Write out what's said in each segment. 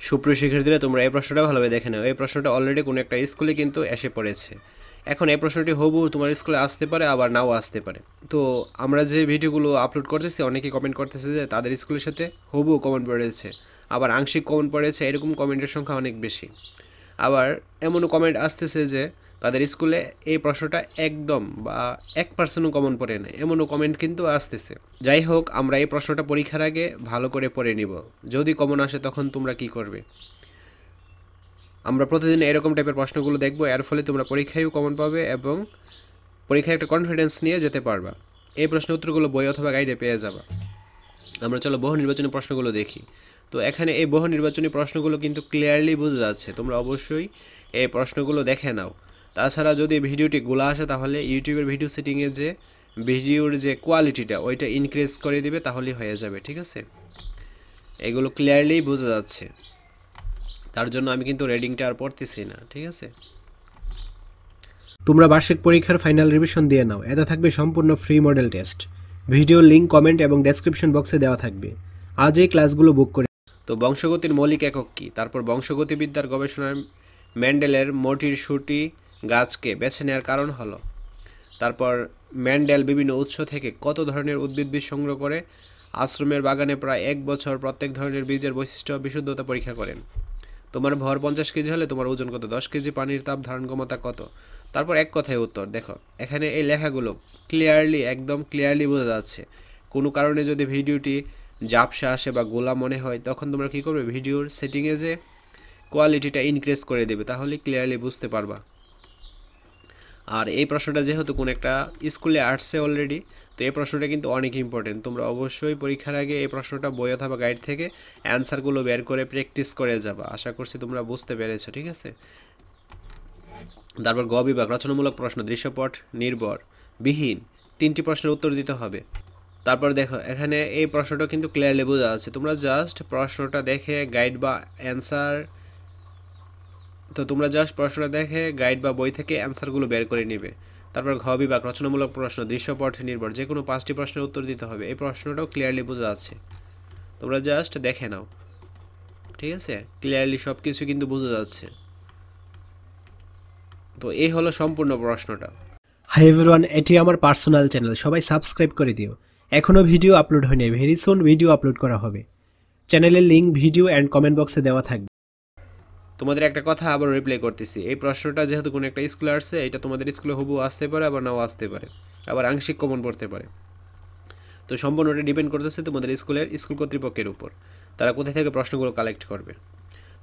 সুপ্রিয় শিক্ষার্থীরা, তোমরা এই প্রশ্নটা ভালোভাবে দেখে নাও। এই প্রশ্নটা অলরেডি কোনো একটা স্কুলে কিন্তু এসে পড়েছে। এখন এই প্রশ্নটি হুবহু তোমার স্কুলে আসতে পারে, আবার নাও আসতে পারে। তো আমরা যে ভিডিওগুলো আপলোড করতেছি, অনেকেই কমেন্ট করতেছে যে তাদের স্কুলের সাথে হুবহু কমন পড়েছে, আবার আংশিক কমন পড়েছে, এরকম কমেন্টের সংখ্যা অনেক বেশি। আবার এমনও কমেন্ট আসতেছে যে তাদের স্কুলে এই প্রশ্নটা একদম বা 1% কমন পড়ে না, এমনও কমেন্ট কিন্তু আসতেছে। যাই হোক, আমরা এই প্রশ্নটা পরীক্ষার আগে ভালো করে পড়ে নিব। যদি কমন আসে তখন তোমরা কি করবে? আমরা প্রতিদিন এরকম টাইপের প্রশ্নগুলো দেখব, এর ফলে তোমরা পরীক্ষায়ও কমন পাবে এবং পরীক্ষায় একটা কনফিডেন্স নিয়ে যেতে পারবা। এই প্রশ্নের উত্তরগুলো বই অথবা গাইডে পেয়ে যাবা। আমরা চলো বহু নির্বাচনী প্রশ্নগুলো দেখি। তো এখানে এই বহু নির্বাচনী প্রশ্নগুলো কিন্তু ক্লিয়ারলি বোঝা যাচ্ছে, তোমরা অবশ্যই এই প্রশ্নগুলো দেখে নাও। তাছাড়া যদি ভিডিওটি গোলা আসে তাহলে ইউটিউবের ভিডিও সেটিংয়ে যে ভিডিওর যে কোয়ালিটিটা ওইটা ইনক্রিজ করে দিবে, তাহলেই হয়ে যাবে। ঠিক আছে, এগুলো ক্লিয়ারলি বোঝা যাচ্ছে, তার জন্য আমি কিন্তু রিডিংটা আর পড়তেছি না। ঠিক আছে, তোমরা বার্ষিক পরীক্ষার ফাইনাল রিভিশন দিয়ে নাও। এতে থাকবে সম্পূর্ণ free model test. Video link comment এবং ডেসক্রিপশন বক্সে দেওয়া থাকবে। আজ এই ক্লাসগুলো বুক করে। তো বংশগতির মৌলিক একক কী? তারপর বংশগতিবিদ্যার গবেষণায় ম্যান্ডেলের মোটির শুটি গাছকে বেছে নেওয়ার কারণ হলো। তারপর ম্যান্ডেল বিভিন্ন উৎস থেকে কত ধরনের উদ্ভিদ বীজ সংগ্রহ করে আশ্রমের বাগানে প্রায় 1 বছর প্রত্যেক ধরনের বীজের বৈশিষ্ট্য বিশুদ্ধতা পরীক্ষা করেন। তোমার ভর 50 কেজি হলে তোমার ওজন কত? 10 কেজি। পানির তাপ ধারণ ক্ষমতা কত? তারপর এক কথায় উত্তর। দেখো এখানে এই লেখাগুলো ক্লিয়ারলি, একদম ক্লিয়ারলি বোঝা যাচ্ছে। কোনো কারণে যদি ভিডিওটি ঝাপসা আসে বা গোলা মনে হয়, তখন তোমরা কী করবে? ভিডিওর সেটিংয়ে যে কোয়ালিটিটা ইনক্রিজ করে দেবে, তাহলে ক্লিয়ারলি বুঝতে পারবা। আর এই প্রশ্নটা যেহেতু কোনো একটা স্কুলে আসছে অলরেডি, তো এই প্রশ্নটা কিন্তু অনেক ইম্পর্টেন্ট। তোমরা অবশ্যই পরীক্ষার আগে এই প্রশ্নটা বই অথবা গাইড থেকে অ্যান্সারগুলো বের করে প্র্যাকটিস করে যাবা। আশা করছি তোমরা বুঝতে পেরেছো। ঠিক আছে, তারপর গ বিভাগ রচনামূলক প্রশ্ন, দৃশ্যপট নির্ভর বিহীন 3টি প্রশ্নের উত্তর দিতে হবে। তারপর দেখো এখানে এই প্রশ্নটা কিন্তু ক্লিয়ারলি বোঝা যাচ্ছে, তোমরা জাস্ট প্রশ্নটা দেখে গাইড বা অ্যান্সার, তো তোমরা জাস্ট প্রশ্নটা দেখে গাইড বা বই থেকে অ্যান্সারগুলো বের করে নিবে। তারপর ঘ বিভাগ রচনামূলক প্রশ্ন, দৃশ্যপট নির্ভর যে কোনো 5টি প্রশ্নের উত্তর দিতে হবে। এই প্রশ্নটাও ক্লিয়ারলি বোঝা যাচ্ছে, তোমরা জাস্ট দেখে নাও। ঠিক আছে, ক্লিয়ারলি সব কিছু কিন্তু বোঝা যাচ্ছে। তো এই হলো সম্পূর্ণ প্রশ্নটা। হাই এভরিওয়ান, এটি আমার পার্সোনাল চ্যানেল, সবাই সাবস্ক্রাইব করে দিও। এখনও ভিডিও আপলোড হয়নি, ভেরি সুন ভিডিও আপলোড করা হবে। চ্যানেলের লিঙ্ক ভিডিও অ্যান্ড কমেন্ট বক্সে দেওয়া থাকবে। তোমাদের একটা কথা আবার রিপ্লাই করতেছি, এই প্রশ্নটা যেহেতু কোনো একটা স্কুলে আসছে, এটা তোমাদের স্কুলে হুবহু আসতে পারে, আবার নাও আসতে পারে, আবার আংশিক কমন পড়তে পারে। তো সম্পূর্ণটা ডিপেন্ড করতেছে তোমাদের স্কুল কর্তৃপক্ষের উপর, তারা কোথায় থেকে প্রশ্নগুলো কালেক্ট করবে।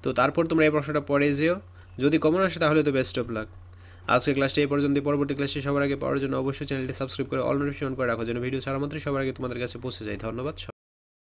তো তারপর তোমরা এই প্রশ্নটা পড়ে যেও, যদি কমন আসে তাহলে তো বেস্ট অফ লাক। আজকের ক্লাসটা এই পর্যন্ত। পরবর্তী ক্লাসে সবার আগে পাওয়ার জন্য অবশ্যই চ্যানেলটি সাবস্ক্রাইব করে অল নোটিফিকেশন করে রাখো, যেন ভিডিও ছাড়া মাত্রই সবার আগে তোমাদের কাছে পৌঁছে যায়। ধন্যবাদ।